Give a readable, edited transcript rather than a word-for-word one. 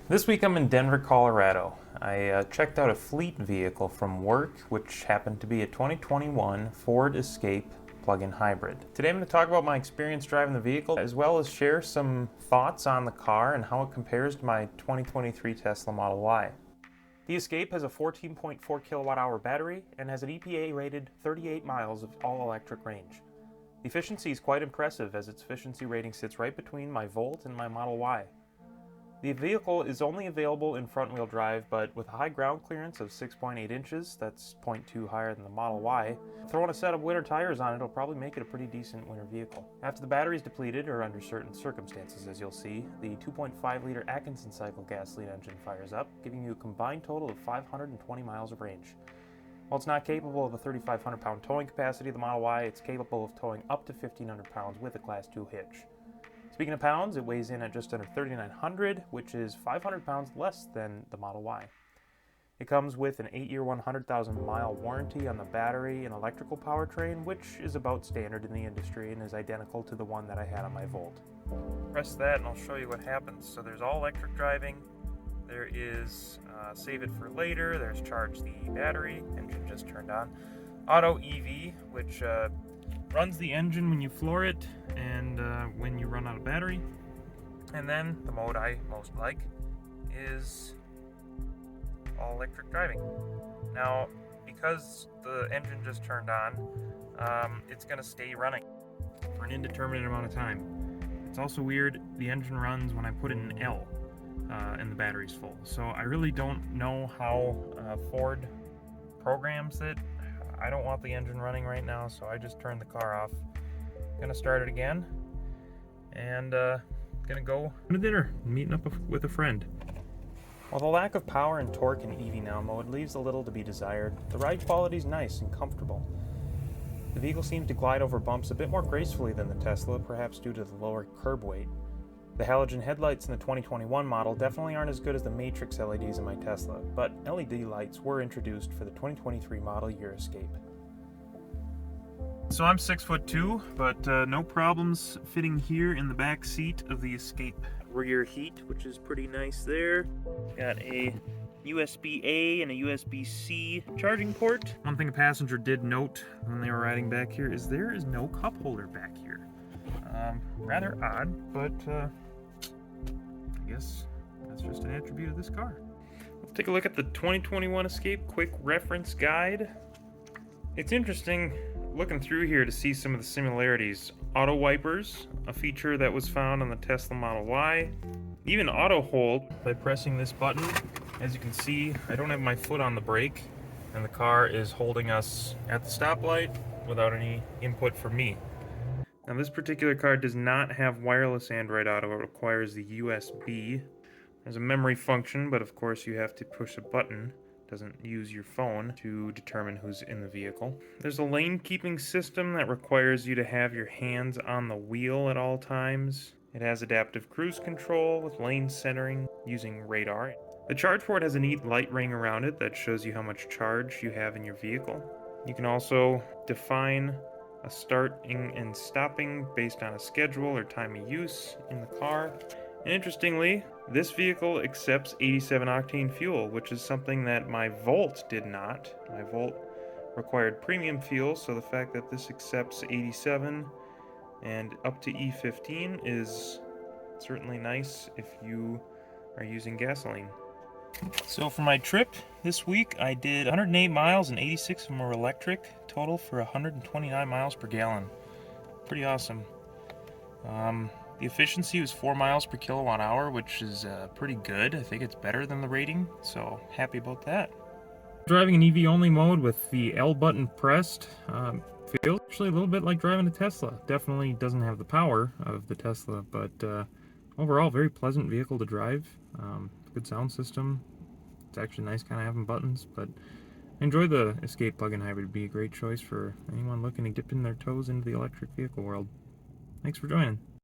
This week I'm in Denver, Colorado. I checked out a fleet vehicle from work, which happened to be a 2021 Ford Escape plug-in hybrid. Today I'm going to talk about my experience driving the vehicle, as well as share some thoughts on the car and how it compares to my 2023 Tesla Model Y. The Escape has a 14.4 kilowatt-hour battery and has an EPA-rated 38 miles of all-electric range. The efficiency is quite impressive, as its efficiency rating sits right between my Volt and my Model Y. The vehicle is only available in front-wheel drive, but with a high ground clearance of 6.8 inches, that's 0.2 higher than the Model Y, throwing a set of winter tires on it will probably make it a pretty decent winter vehicle. After the battery is depleted, or under certain circumstances as you'll see, the 2.5-liter Atkinson cycle gasoline engine fires up, giving you a combined total of 520 miles of range. While it's not capable of a 3,500 pound towing capacity of the Model Y, it's capable of towing up to 1,500 pounds with a Class 2 hitch. Speaking of pounds, it weighs in at just under 3,900, which is 500 pounds less than the Model Y. It comes with an 8-year, 100,000-mile warranty on the battery and electrical powertrain, which is about standard in the industry and is identical to the one that I had on my Volt. Press that and I'll show you what happens. So there's all electric driving. There is save it for later. There's charge the battery. Engine just turned on. Auto EV, which runs the engine when you floor it and when you run out of battery. And then the mode I most like is all electric driving. Now, because the engine just turned on, it's going to stay running for an indeterminate amount of time. It's also weird, the engine runs when I put it in L and the battery's full. So I really don't know how Ford programs it. I don't want the engine running right now, so I just turned the car off. Gonna start it again, and gonna go to dinner, meeting up with a friend. While the lack of power and torque in EV Now mode leaves a little to be desired, the ride quality is nice and comfortable. The vehicle seems to glide over bumps a bit more gracefully than the Tesla, perhaps due to the lower curb weight. The halogen headlights in the 2021 model definitely aren't as good as the Matrix LEDs in my Tesla, but LED lights were introduced for the 2023 model year Escape. So I'm 6'2", but no problems fitting here in the back seat of the Escape. Rear heat, which is pretty nice there. Got a USB-A and a USB-C charging port. One thing a passenger did note when they were riding back here is there is no cup holder back here. Rather odd, but I guess that's just an attribute of this car. Let's take a look at the 2021 Escape Quick Reference Guide. It's interesting looking through here to see some of the similarities. Auto wipers, a feature that was found on the Tesla Model Y. Even auto hold by pressing this button. As you can see, I don't have my foot on the brake, and the car is holding us at the stoplight without any input from me. Now this particular car does not have wireless Android Auto, it requires the USB. There's a memory function, but of course you have to push a button. It doesn't use your phone to determine who's in the vehicle. There's a lane keeping system that requires you to have your hands on the wheel at all times. It has adaptive cruise control with lane centering using radar. The charge port has a neat light ring around it that shows you how much charge you have in your vehicle. You can also define a starting and stopping based on a schedule or time of use in the car. And interestingly, this vehicle accepts 87 octane fuel, which is something that my Volt did not. My Volt required premium fuel, so the fact that this accepts 87 and up to E15 is certainly nice if you are using gasoline. So for my trip this week, I did 108 miles and 86 of them were electric, total for 129 miles per gallon. Pretty awesome. The efficiency was 4 miles per kilowatt hour, which is pretty good. I think it's better than the rating, so happy about that. Driving in EV only mode with the L button pressed feels actually a little bit like driving a Tesla. Definitely doesn't have the power of the Tesla, but overall very pleasant vehicle to drive. Good sound system. It's actually nice kind of having buttons, but I enjoy the Escape plug-in hybrid. It'd be a great choice for anyone looking to dip in their toes into the electric vehicle world. Thanks for joining.